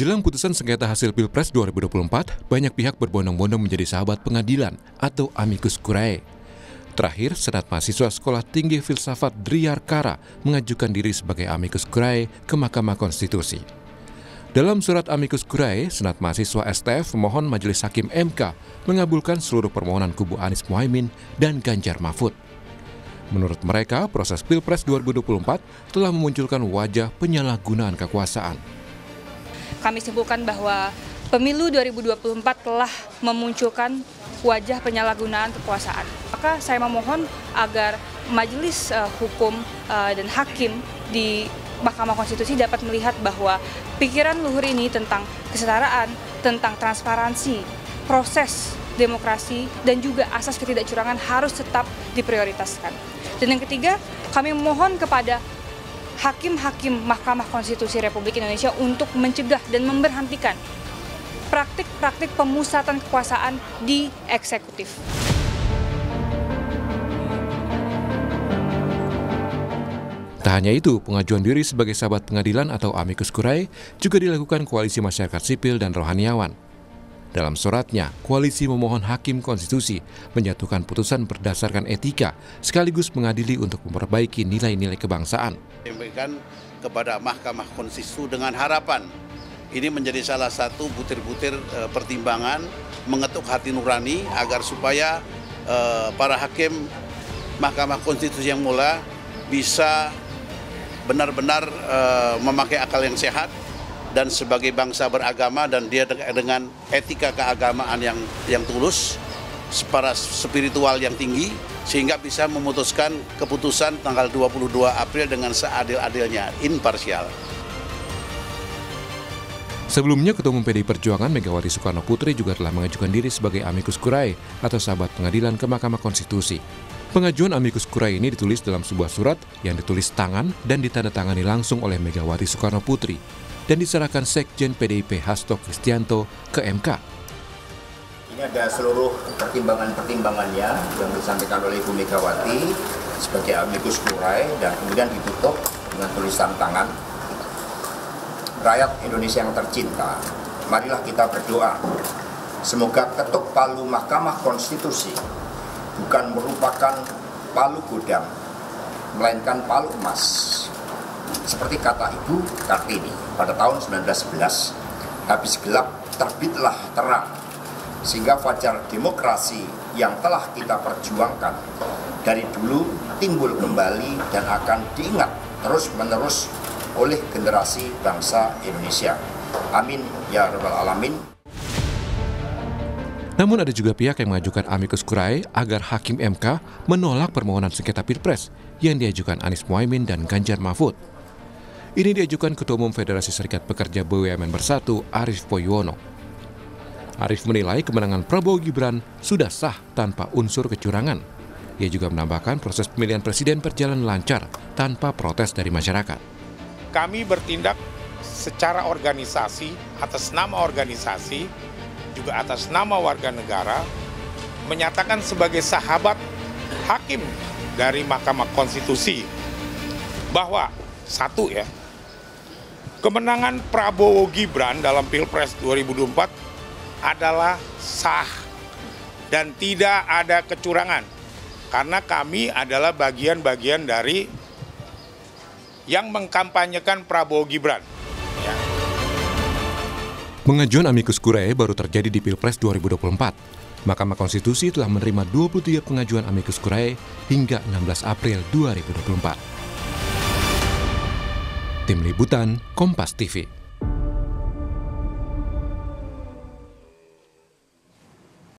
Menjelang putusan sengketa hasil Pilpres 2024, banyak pihak berbondong-bondong menjadi sahabat pengadilan atau amicus curiae. Terakhir, Senat Mahasiswa Sekolah Tinggi Filsafat Driyarkara mengajukan diri sebagai amicus curiae ke Mahkamah Konstitusi. Dalam surat amicus curiae, Senat Mahasiswa STF memohon Majelis Hakim MK mengabulkan seluruh permohonan kubu Anies Mohaimin dan Ganjar Mahfud. Menurut mereka, proses Pilpres 2024 telah memunculkan wajah penyalahgunaan kekuasaan. Kami simpulkan bahwa pemilu 2024 telah memunculkan wajah penyalahgunaan kekuasaan. Maka saya memohon agar Majelis Hukum dan Hakim di Mahkamah Konstitusi dapat melihat bahwa pikiran luhur ini tentang kesetaraan, tentang transparansi, proses demokrasi, dan juga asas ketidakcurangan harus tetap diprioritaskan. Dan yang ketiga, kami memohon kepada hakim-hakim Mahkamah Konstitusi Republik Indonesia untuk mencegah dan memberhentikan praktik-praktik pemusatan kekuasaan di eksekutif. Tak hanya itu, pengajuan diri sebagai sahabat pengadilan atau amicus curiae juga dilakukan Koalisi Masyarakat Sipil dan Rohaniawan. Dalam suratnya, koalisi memohon Hakim Konstitusi menjatuhkan putusan berdasarkan etika sekaligus mengadili untuk memperbaiki nilai-nilai kebangsaan. Sampaikan kepada Mahkamah Konstitusi dengan harapan ini menjadi salah satu butir-butir pertimbangan mengetuk hati nurani agar supaya para hakim Mahkamah Konstitusi yang mulia bisa benar-benar memakai akal yang sehat dan sebagai bangsa beragama dan dia dengan etika keagamaan yang tulus, para spiritual yang tinggi, sehingga bisa memutuskan keputusan tanggal 22 April dengan seadil-adilnya, imparsial. Sebelumnya, Ketua Umum PDI Perjuangan Megawati Soekarno Putri juga telah mengajukan diri sebagai amicus curiae atau sahabat pengadilan ke Mahkamah Konstitusi. Pengajuan amicus curiae ini ditulis dalam sebuah surat yang ditulis tangan dan ditandatangani langsung oleh Megawati Soekarno Putri dan diserahkan Sekjen PDIP Hasto Kristianto ke MK. Ini ada seluruh pertimbangan-pertimbangannya yang disampaikan oleh Ibu Megawati sebagai amicus curiae dan kemudian ditutup dengan tulisan tangan. Rakyat Indonesia yang tercinta, marilah kita berdoa. Semoga ketuk palu Mahkamah Konstitusi bukan merupakan palu godam, melainkan palu emas. Seperti kata Ibu Kartini pada tahun 1911, habis gelap terbitlah terang, sehingga fajar demokrasi yang telah kita perjuangkan dari dulu timbul kembali dan akan diingat terus-menerus oleh generasi bangsa Indonesia. Amin ya rabbal alamin. Namun ada juga pihak yang mengajukan amicus curiae agar Hakim MK menolak permohonan sengketa Pilpres yang diajukan Anies Mohaimin dan Ganjar Mahfud. Ini diajukan Ketua Umum Federasi Serikat Pekerja BUMN Bersatu, Arief Poyuwono. Arief menilai kemenangan Prabowo Gibran sudah sah tanpa unsur kecurangan. Ia juga menambahkan proses pemilihan presiden berjalan lancar tanpa protes dari masyarakat. Kami bertindak secara organisasi, atas nama organisasi, juga atas nama warga negara, menyatakan sebagai sahabat hakim dari Mahkamah Konstitusi bahwa satu ya, kemenangan Prabowo Gibran dalam Pilpres 2024 adalah sah dan tidak ada kecurangan karena kami adalah bagian-bagian dari yang mengkampanyekan Prabowo Gibran. Ya. Pengajuan amicus curiae baru terjadi di Pilpres 2024. Mahkamah Konstitusi telah menerima 23 pengajuan amicus curiae hingga 16 April 2024. Tim Liputan Kompas TV.